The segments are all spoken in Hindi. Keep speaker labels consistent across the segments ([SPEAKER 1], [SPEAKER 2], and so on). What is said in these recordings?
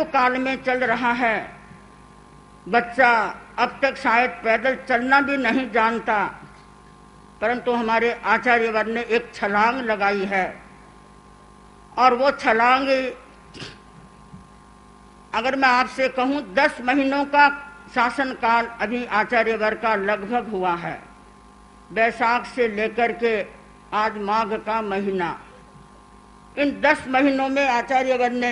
[SPEAKER 1] काल में चल रहा है। बच्चा अब तक शायद पैदल चलना भी नहीं जानता, परंतु हमारे आचार्यवर ने एक छलांग लगाई है। और वो छलांग, अगर मैं आपसे कहूं, 10 महीनों का शासन काल अभी आचार्यवर का लगभग हुआ है। बैसाख से लेकर के आज माघ का महीना, इन 10 महीनों में आचार्यवर ने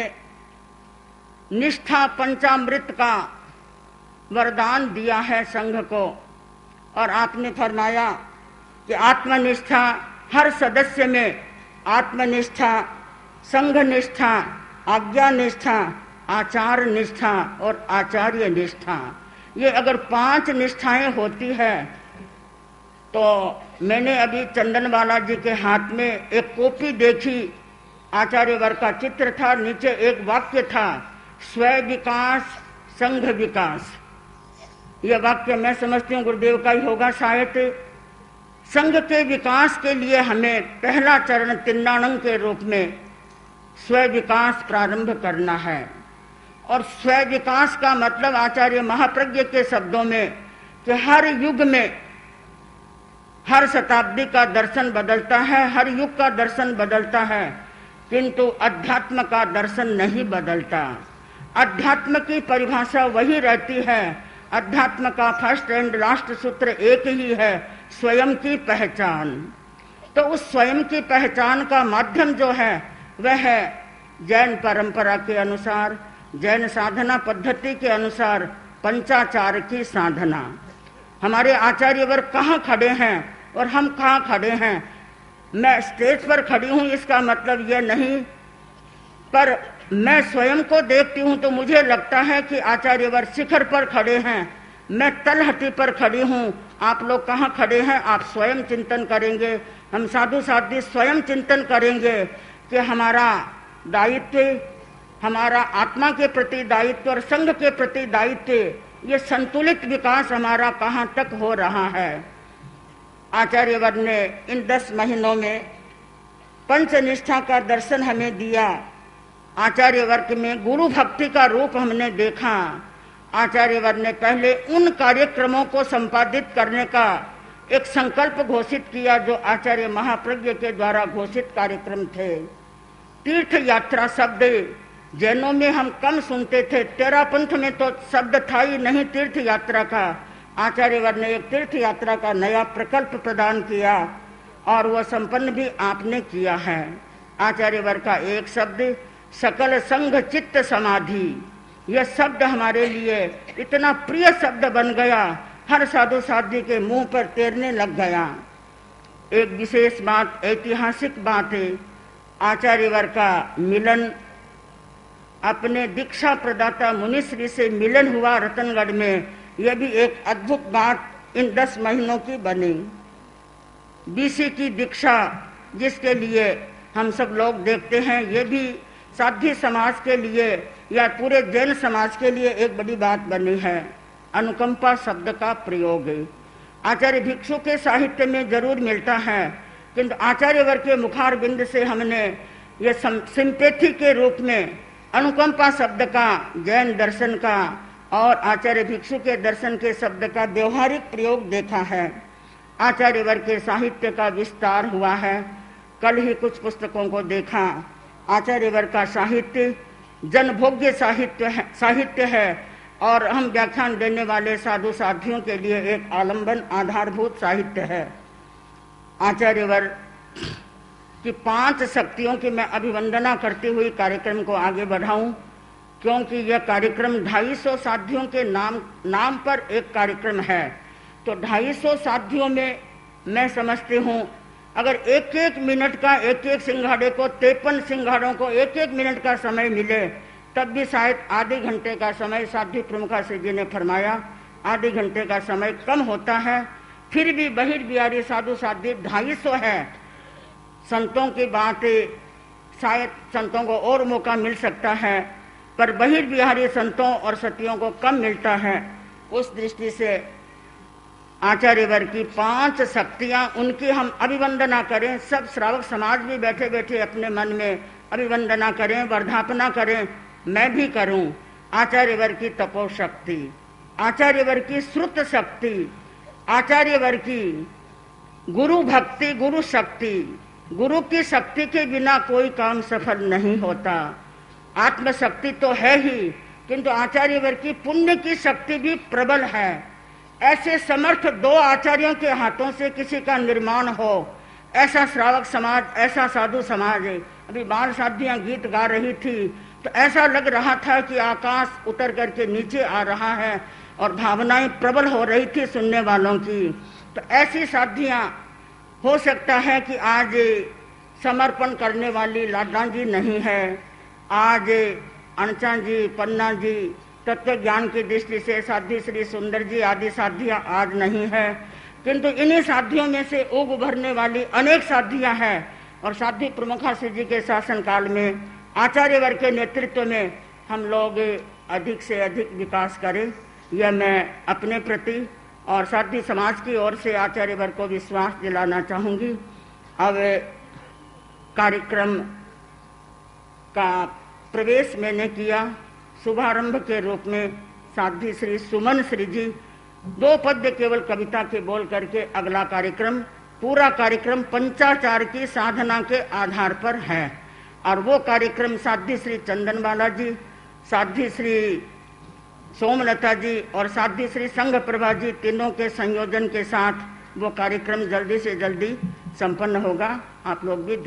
[SPEAKER 1] निष्ठा पंचामृत का वरदान दिया है संघ को। और आपने फरमाया कि आत्मनिष्ठा हर सदस्य में, आत्मनिष्ठा, संघ निष्ठा, आज्ञा निष्ठा, आचार निष्ठा और आचार्य निष्ठा, ये अगर 5 निष्ठाएं होती है तो मैंने अभी चंदनवाला जी के हाथ में एक कॉपी देखी, आचार्यवर का चित्र था, नीचे एक वाक्य था, स्वयं विकास संघ विकास। यह वाक्य मैं समझती हूँ गुरुदेव का ही होगा शायद। संघ के विकास के लिए हमें पहला चरण तिन्नाणंग के रूप में स्वयं विकास प्रारंभ करना है। और स्वयं विकास का मतलब आचार्य महाप्रज्ञ के शब्दों में कि हर युग में, हर शताब्दी का दर्शन बदलता है, हर युग का दर्शन बदलता है, किंतु अध्यात्म का दर्शन नहीं बदलता। अध्यात्म की परिभाषा वही रहती है। अध्यात्म का फर्स्ट एंड लास्ट सूत्र एक ही है, स्वयं की पहचान। तो उस स्वयं की पहचान का माध्यम जो है वह है जैन परंपरा के अनुसार, जैन साधना पद्धति के अनुसार पंचाचार की साधना। हमारे आचार्यवर कहाँ खड़े हैं और हम कहाँ खड़े हैं। मैं स्टेज पर खड़ी हूँ इसका मतलब यह नहीं, पर मैं स्वयं को देखती हूँ तो मुझे लगता है कि आचार्यवर शिखर पर खड़े हैं, मैं तलहटी पर खड़ी हूँ। आप लोग कहाँ खड़े हैं, आप स्वयं चिंतन करेंगे, हम साधु साध्वी स्वयं चिंतन करेंगे कि हमारा दायित्व, हमारा आत्मा के प्रति दायित्व और संघ के प्रति दायित्व, ये संतुलित विकास हमारा कहाँ तक हो रहा है। आचार्यवर ने इन 10 महीनों में पंचनिष्ठा का दर्शन हमें दिया। आचार्यवर्ग में गुरु भक्ति का रूप हमने देखा। आचार्यवर ने पहले उन कार्यक्रमों को संपादित करने का एक संकल्प घोषित किया जो आचार्य महाप्रज्ञ के द्वारा घोषित कार्यक्रम थे। तीर्थ यात्रा शब्द जैनों में हम कम सुनते थे, तेरा पंथ में तो शब्द था ही नहीं तीर्थ यात्रा का। आचार्यवर ने एक तीर्थ यात्रा का नया प्रकल्प प्रदान किया और वह संपन्न भी आपने किया है। आचार्यवर का एक शब्द सकल संघ चित्त समाधि, यह शब्द हमारे लिए इतना प्रिय शब्द बन गया, हर साधु साध्वी के मुंह पर तैरने लग गया। एक विशेष बात, ऐतिहासिक बात है, आचार्यवर का मिलन, अपने दीक्षा प्रदाता मुनिश्री से मिलन हुआ रतनगढ़ में। यह भी एक अद्भुत बात इन 10 महीनों की बनी। बीसी की दीक्षा जिसके लिए हम सब लोग देखते हैं, ये भी साध्वी समाज के लिए या पूरे जैन समाज के लिए एक बड़ी बात बनी है। अनुकंपा शब्द का प्रयोग आचार्य भिक्षु के साहित्य में जरूर मिलता है, किंतु आचार्यवर के मुखार बिंद से हमने ये सिंपैथी के रूप में अनुकंपा शब्द का, जैन दर्शन का और आचार्य भिक्षु के दर्शन के शब्द का व्यवहारिक प्रयोग देखा है। आचार्यवर के साहित्य का विस्तार हुआ है। कल ही कुछ पुस्तकों को देखा। आचार्यवर का साहित्य जनभोग्य साहित्य है और हम व्याख्यान देने वाले साधु साध्वियों के लिए एक आलंबन आधारभूत साहित्य है। आचार्यवर की 5 शक्तियों की मैं अभिवंदना करते हुए कार्यक्रम को आगे बढ़ाऊं, क्योंकि यह कार्यक्रम 250 साध्वियों के नाम पर एक कार्यक्रम है। तो 250 साध्वियों में मैं समझती हूँ अगर एक मिनट का एक सिंघाड़े को 53 सिंघाड़ों को एक मिनट का समय मिले तब भी शायद आधे घंटे का समय, साध्वी प्रमुखा से जी ने फरमाया आधे घंटे का समय कम होता है। फिर भी बहिर्बिहारी साधु साध्वी 250 है। संतों की बातें शायद संतों को और मौका मिल सकता है, पर बहिर्बिहारी संतों और सतियों को कम मिलता है। उस दृष्टि से आचार्यवर की 5 शक्तियां, उनकी हम अभिवंदना करें। सब श्रावक समाज भी बैठे बैठे अपने मन में अभिवंदना करें, वर्धापना करें। मैं भी करूं आचार्यवर की तपोशक्ति, आचार्यवर की श्रुत शक्ति, आचार्यवर की गुरु भक्ति, गुरु शक्ति। गुरु की शक्ति के बिना कोई काम सफल नहीं होता। आत्मशक्ति तो है ही, किंतु आचार्यवर की पुण्य की शक्ति भी प्रबल है। ऐसे समर्थ दो आचार्यों के हाथों से किसी का निर्माण हो, ऐसा श्रावक समाज, ऐसा साधु समाज है। अभी बाल साधियां गीत गा रही थी तो ऐसा लग रहा था कि आकाश उतर करके नीचे आ रहा है और भावनाएं प्रबल हो रही थी सुनने वालों की। तो ऐसी साधियां हो सकता है कि आज समर्पण करने वाली लाडा जी नहीं है, आज अणचा जी, पन्ना जी, तत्व ज्ञान की दृष्टि से साध्वी श्री सुंदर जी आदि साधियां आज नहीं है, किंतु इन्हीं साधियों में से उग उभरने वाली अनेक साधियां हैं। और साध्वी प्रमुखाश्री जी के शासन काल में आचार्यवर के नेतृत्व में हम लोग अधिक से अधिक विकास करें, यह मैं अपने प्रति और साध्वी समाज की ओर से आचार्यवर को विश्वास दिलाना चाहूँगी। अब कार्यक्रम का प्रवेश मैंने किया। शुभारंभ के रूप में साध्वी श्री सुमन श्री जी 2 पद्य केवल कविता के बोल करके अगला कार्यक्रम, पूरा कार्यक्रम पंचाचार की साधना के आधार पर है। और वो कार्यक्रम साध्वी श्री चंदनबाला जी, साध्वी श्री सोमलता जी और साध्वी श्री संघ प्रभा जी तीनों के संयोजन के साथ वो कार्यक्रम जल्दी से जल्दी संपन्न होगा। आप लोग भी